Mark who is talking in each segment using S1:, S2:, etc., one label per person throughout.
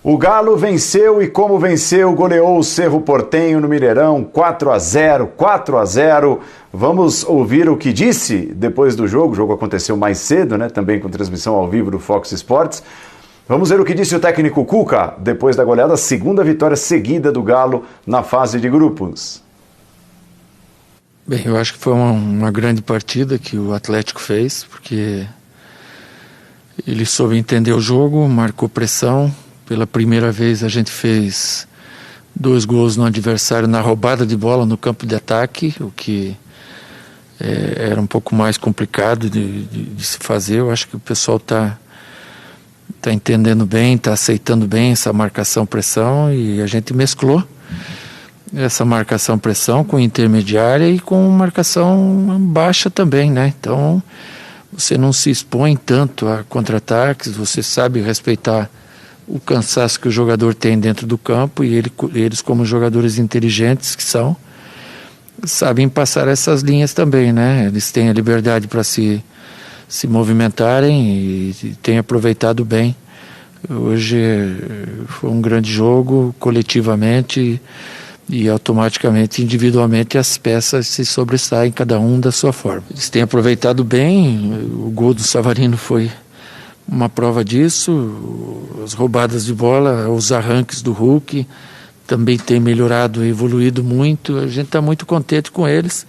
S1: O Galo venceu e como venceu, goleou o Cerro Porteño no Mineirão, 4-0. Vamos ouvir o que disse depois do jogo. O jogo aconteceu mais cedo, né? Também com transmissão ao vivo do Fox Sports. Vamos ver o que disse o técnico Cuca depois da goleada, segunda vitória seguida do Galo na fase de grupos.
S2: Bem, eu acho que foi uma grande partida que o Atlético fez, porque ele soube entender o jogo, marcou pressão. Pela primeira vez a gente fez 2 gols no adversário na roubada de bola no campo de ataque, o que era um pouco mais complicado de se fazer. Eu acho que o pessoal está entendendo bem, está aceitando bem essa marcação-pressão, e a gente mesclou essa marcação-pressão com intermediária e com marcação baixa também, né? Então você não se expõe tanto a contra-ataques, você sabe respeitar o cansaço que o jogador tem dentro do campo, e eles, como jogadores inteligentes que são, sabem passar essas linhas também, né? Eles têm a liberdade para se movimentarem e têm aproveitado bem. Hoje foi um grande jogo, coletivamente e automaticamente, individualmente, as peças se sobressaem, cada um da sua forma. Eles têm aproveitado bem. O gol do Savarino foi uma prova disso. As roubadas de bola, os arranques do Hulk também têm melhorado e evoluído muito. A gente está muito contente com eles.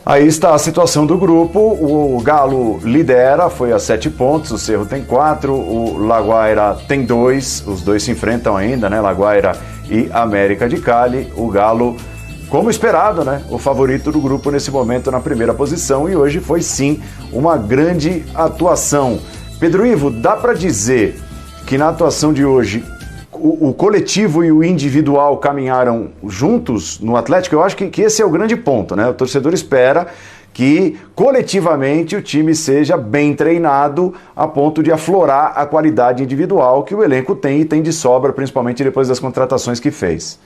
S1: Aí está a situação do grupo. O Galo lidera, foi a 7 pontos, o Cerro tem 4, o Laguaira tem 2, os dois se enfrentam ainda, né? Laguaira e América de Cali. O Galo, como esperado, né? O favorito do grupo nesse momento na primeira posição, e hoje foi sim uma grande atuação. Pedro Ivo, dá para dizer que na atuação de hoje o coletivo e o individual caminharam juntos no Atlético? Eu acho que esse é o grande ponto, né? O torcedor espera que coletivamente o time seja bem treinado a ponto de aflorar a qualidade individual que o elenco tem, e tem de sobra, principalmente depois das contratações que fez.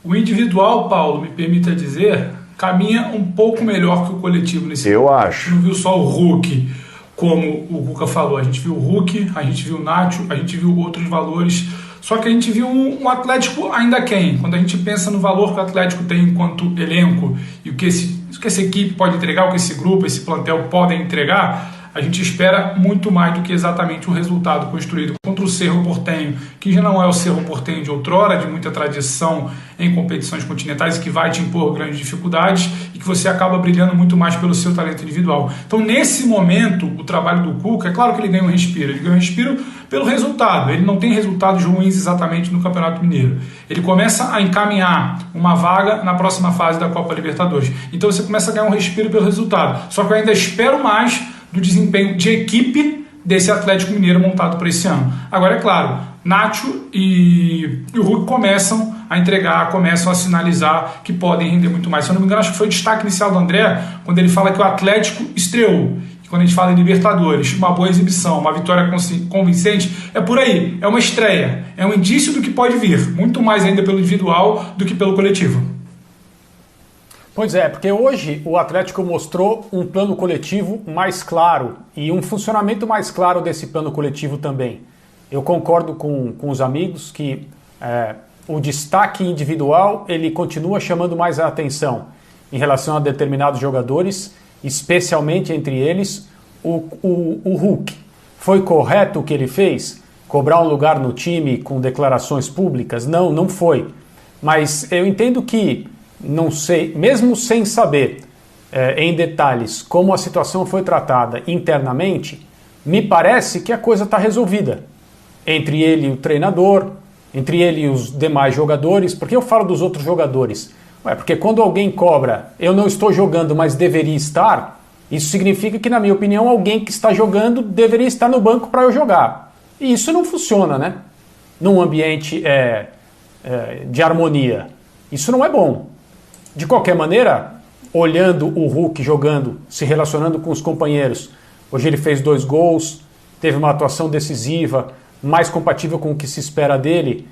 S3: O individual, Paulo, me permita dizer, caminha um pouco melhor que o coletivo nesse
S1: Eu
S3: momento.
S1: acho.
S3: Não viu só o Hulk, como o Cuca falou, a gente viu o Hulk, a gente viu o Nacho, a gente viu outros valores, só que a gente viu um Atlético ainda quem? Quando a gente pensa no valor que o Atlético tem enquanto elenco e o que essa equipe pode entregar, o que esse grupo, esse plantel podem entregar, a gente espera muito mais do que exatamente o resultado construído contra o Cerro Porteño, que já não é o Cerro Porteño de outrora, de muita tradição em competições continentais, e que vai te impor grandes dificuldades, e que você acaba brilhando muito mais pelo seu talento individual. Então, nesse momento, o trabalho do Cuca, é claro que ele ganha um respiro. Ele ganha um respiro pelo resultado. Ele não tem resultados ruins exatamente no Campeonato Mineiro. Ele começa a encaminhar uma vaga na próxima fase da Copa Libertadores. Então, você começa a ganhar um respiro pelo resultado. Só que eu ainda espero mais do desempenho de equipe desse Atlético Mineiro montado para esse ano. Agora, é claro, Nacho e o Hulk começam a entregar, começam a sinalizar que podem render muito mais. Se eu não me engano, acho que foi o destaque inicial do André, quando ele fala que o Atlético estreou. E quando a gente fala em Libertadores, uma boa exibição, uma vitória convincente, é por aí, é uma estreia, é um indício do que pode vir, muito mais ainda pelo individual do que pelo coletivo.
S4: Pois é, porque hoje o Atlético mostrou um plano coletivo mais claro e um funcionamento mais claro desse plano coletivo também. Eu concordo com os amigos que o destaque individual ele continua chamando mais a atenção em relação a determinados jogadores, especialmente entre eles o Hulk. Foi correto o que ele fez? Cobrar um lugar no time com declarações públicas? Não foi. Mas eu entendo que, não sei, mesmo sem saber em detalhes como a situação foi tratada internamente, me parece que a coisa está resolvida. Entre ele e o treinador, entre ele e os demais jogadores. Por que eu falo dos outros jogadores? Porque quando alguém cobra, eu não estou jogando, mas deveria estar, isso significa que, na minha opinião, alguém que está jogando deveria estar no banco para eu jogar. E isso não funciona, né? Num ambiente de harmonia. Isso não é bom. De qualquer maneira, olhando o Hulk jogando, se relacionando com os companheiros, hoje ele fez 2 gols, teve uma atuação decisiva, mais compatível com o que se espera dele,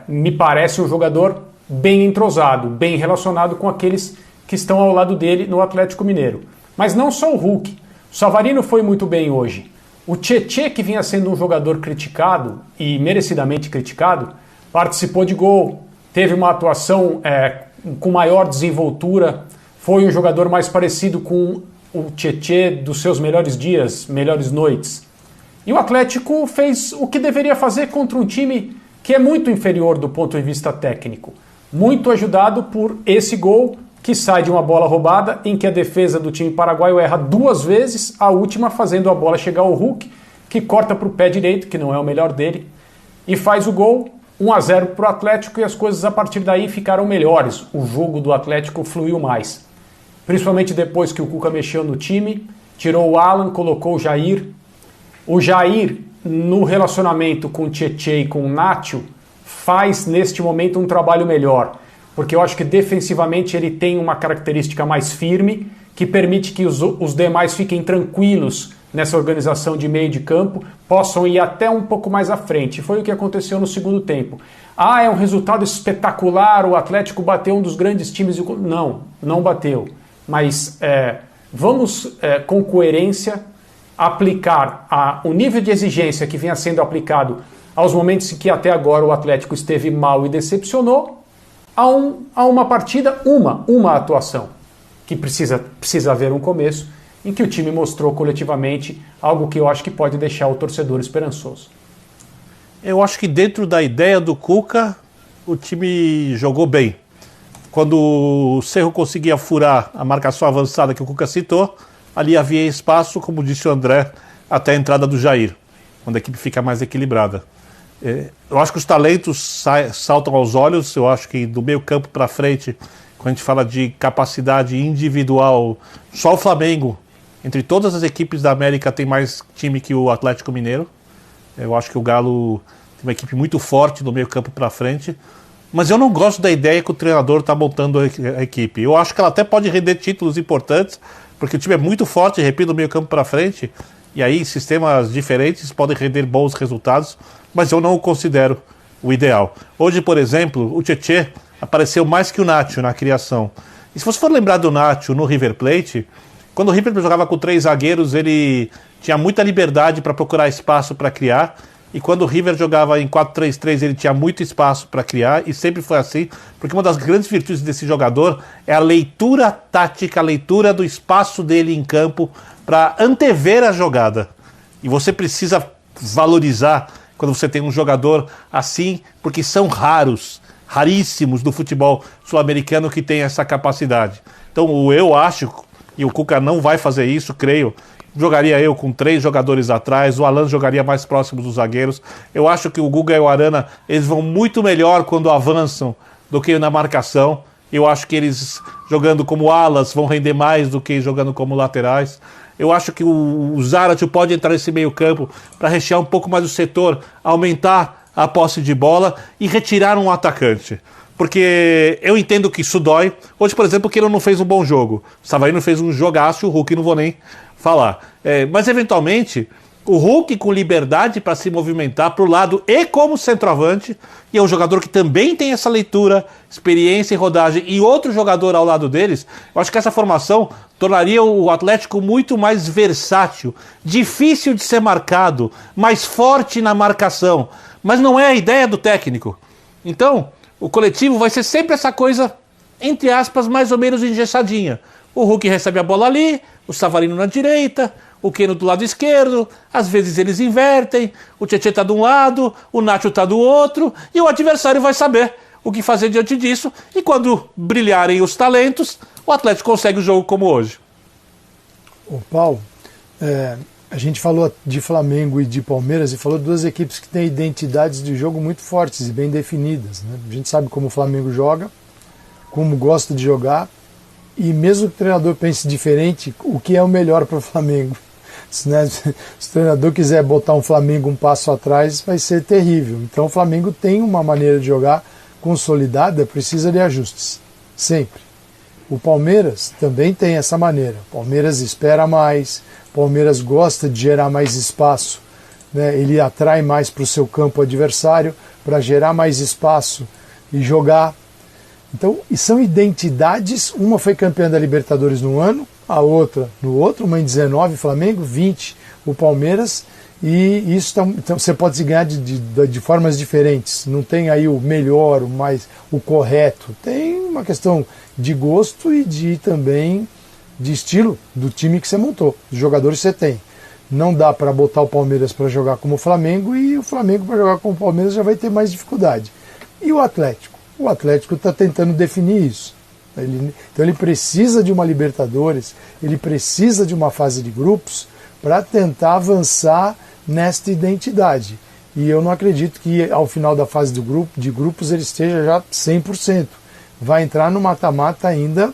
S4: me parece um jogador bem entrosado, bem relacionado com aqueles que estão ao lado dele no Atlético Mineiro. Mas não só o Hulk. O Savarino foi muito bem hoje. O Tchê, que vinha sendo um jogador criticado, e merecidamente criticado, participou de gol, teve uma atuação com maior desenvoltura, foi um jogador mais parecido com o Tchê dos seus melhores dias, melhores noites. E o Atlético fez o que deveria fazer contra um time que é muito inferior do ponto de vista técnico. Muito ajudado por esse gol que sai de uma bola roubada em que a defesa do time paraguaio erra 2 vezes, a última fazendo a bola chegar ao Hulk, que corta para o pé direito, que não é o melhor dele, e faz o gol, 1-0 para o Atlético, e as coisas a partir daí ficaram melhores. O jogo do Atlético fluiu mais. Principalmente depois que o Cuca mexeu no time, tirou o Alan, colocou o Jair. O Jair, no relacionamento com o Tchê e com o Nacho, faz neste momento um trabalho melhor, porque eu acho que defensivamente ele tem uma característica mais firme, que permite que os demais fiquem tranquilos nessa organização de meio de campo, possam ir até um pouco mais à frente. Foi o que aconteceu no segundo tempo. É um resultado espetacular, o Atlético bateu um dos grandes times. Não bateu. Mas vamos, com coerência, aplicar o nível de exigência que vinha sendo aplicado aos momentos em que até agora o Atlético esteve mal e decepcionou, a uma partida, uma atuação, que precisa haver um começo, em que o time mostrou coletivamente algo que eu acho que pode deixar o torcedor esperançoso.
S5: Eu acho que dentro da ideia do Cuca, o time jogou bem. Quando o Cerro conseguia furar a marcação avançada que o Cuca citou, ali havia espaço, como disse o André, até a entrada do Jair, quando a equipe fica mais equilibrada. Eu acho que os talentos saltam aos olhos. Eu acho que do meio campo para frente, quando a gente fala de capacidade individual, só o Flamengo, entre todas as equipes da América, tem mais time que o Atlético Mineiro. Eu acho que o Galo tem uma equipe muito forte do meio campo para frente. Mas eu não gosto da ideia que o treinador está montando a equipe. Eu acho que ela até pode render títulos importantes, porque o time é muito forte, repito, do meio campo para frente, e aí sistemas diferentes podem render bons resultados, mas eu não o considero o ideal. Hoje, por exemplo, o Tchê apareceu mais que o Nacho na criação. E se você for lembrar do Nacho no River Plate, quando o River jogava com 3 zagueiros, ele tinha muita liberdade para procurar espaço para criar, e quando o River jogava em 4-3-3, ele tinha muito espaço para criar, e sempre foi assim, porque uma das grandes virtudes desse jogador é a leitura tática, a leitura do espaço dele em campo para antever a jogada. E você precisa valorizar quando você tem um jogador assim, porque são raríssimos do futebol sul-americano que tem essa capacidade. Então eu acho, e o Cuca não vai fazer isso, creio, jogaria eu com 3 jogadores atrás, o Alan jogaria mais próximo dos zagueiros. Eu acho que o Guga e o Arana, eles vão muito melhor quando avançam do que na marcação. Eu acho que eles jogando como alas vão render mais do que jogando como laterais. Eu acho que o Zárate pode entrar nesse meio campo para rechear um pouco mais o setor, aumentar a posse de bola e retirar um atacante. Porque eu entendo que isso dói. Hoje, por exemplo, o Queiro não fez um bom jogo. O Savarino fez um jogaço, o Hulk não vou nem falar. Mas, eventualmente, o Hulk com liberdade para se movimentar para o lado e como centroavante, e é um jogador que também tem essa leitura, experiência e rodagem, e outro jogador ao lado deles, eu acho que essa formação tornaria o Atlético muito mais versátil, difícil de ser marcado, mais forte na marcação. Mas não é a ideia do técnico. Então, o coletivo vai ser sempre essa coisa, entre aspas, mais ou menos engessadinha. O Hulk recebe a bola ali, o Savarino na direita, o Keno do lado esquerdo, às vezes eles invertem, o Tchê está de um lado, o Nacho está do outro, e o adversário vai saber o que fazer diante disso, e quando brilharem os talentos, o Atlético consegue o jogo como hoje.
S6: Ô Paulo, a gente falou de Flamengo e de Palmeiras e falou de 2 equipes que têm identidades de jogo muito fortes e bem definidas, né? A gente sabe como o Flamengo joga, como gosta de jogar, e mesmo que o treinador pense diferente, o que é o melhor para o Flamengo? Se o treinador quiser botar um Flamengo um passo atrás, vai ser terrível. Então o Flamengo tem uma maneira de jogar consolidada, precisa de ajustes, sempre. O Palmeiras também tem essa maneira. O Palmeiras espera mais, o Palmeiras gosta de gerar mais espaço, né? Ele atrai mais para o seu campo adversário, para gerar mais espaço e jogar. Então, e são identidades, uma foi campeã da Libertadores num ano, a outra no outro, uma em 19, Flamengo, 20, o Palmeiras, e isso então você pode se ganhar de formas diferentes. Não tem aí o melhor, o correto. Tem uma questão de gosto e também de estilo do time que você montou, dos jogadores que você tem. Não dá para botar o Palmeiras para jogar como o Flamengo, e o Flamengo para jogar como o Palmeiras já vai ter mais dificuldade. E o Atlético? O Atlético está tentando definir isso. Então ele precisa de uma Libertadores, ele precisa de uma fase de grupos para tentar avançar nesta identidade. E eu não acredito que ao final da fase de grupos ele esteja já 100%. Vai entrar no mata-mata ainda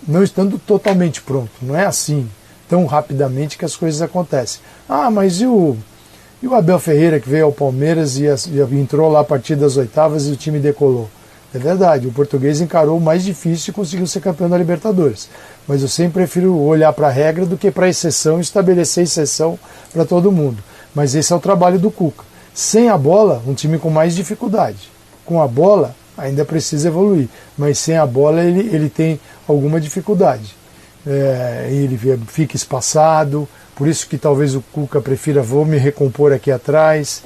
S6: não estando totalmente pronto. Não é assim, tão rapidamente que as coisas acontecem. Ah, mas e o Abel Ferreira, que veio ao Palmeiras e entrou lá a partir das oitavas e o time decolou? É verdade, o português encarou o mais difícil e conseguiu ser campeão da Libertadores. Mas eu sempre prefiro olhar para a regra do que para a exceção e estabelecer exceção para todo mundo. Mas esse é o trabalho do Cuca. Sem a bola, um time com mais dificuldade. Com a bola, ainda precisa evoluir. Mas sem a bola, ele tem alguma dificuldade. Ele fica espaçado, por isso que talvez o Cuca prefira, vou me recompor aqui atrás,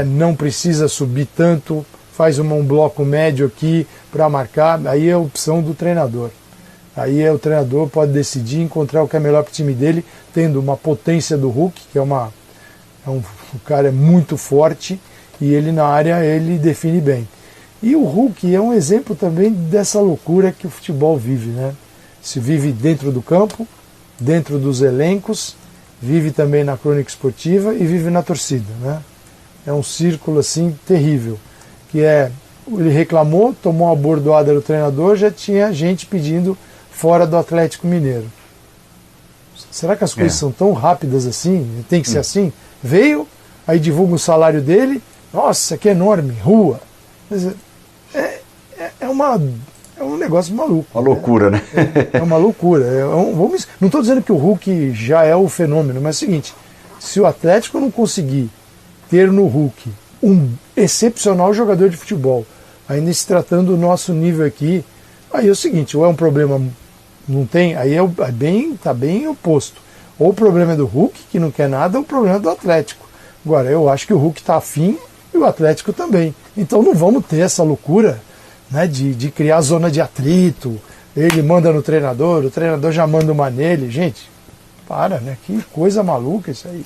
S6: não precisa subir tanto, faz um bloco médio aqui para marcar, aí é a opção do treinador. Aí o treinador pode decidir encontrar o que é melhor para o time dele, tendo uma potência do Hulk, que o cara é muito forte, e ele na área ele define bem. E o Hulk é um exemplo também dessa loucura que o futebol vive, né? Se vive dentro do campo, dentro dos elencos, vive também na crônica esportiva e vive na torcida, né? É um círculo assim terrível, que ele reclamou, tomou uma bordoada do treinador, já tinha gente pedindo fora do Atlético Mineiro. Será que as coisas são tão rápidas assim? Tem que ser assim? Veio, aí divulga o salário dele, nossa, que enorme, rua. É um negócio maluco.
S1: Uma loucura, né?
S6: É uma loucura. Não estou dizendo que o Hulk já é o fenômeno, mas é o seguinte, se o Atlético não conseguir ter no Hulk um excepcional jogador de futebol, ainda se tratando do nosso nível aqui, aí é o seguinte, ou é um problema, não tem, aí tá bem oposto. Ou o problema é do Hulk, que não quer nada, ou o problema é do Atlético. Agora, eu acho que o Hulk está afim e o Atlético também. Então não vamos ter essa loucura, né, de criar zona de atrito, ele manda no treinador, o treinador já manda uma nele. Gente, para, né? Que coisa maluca isso aí.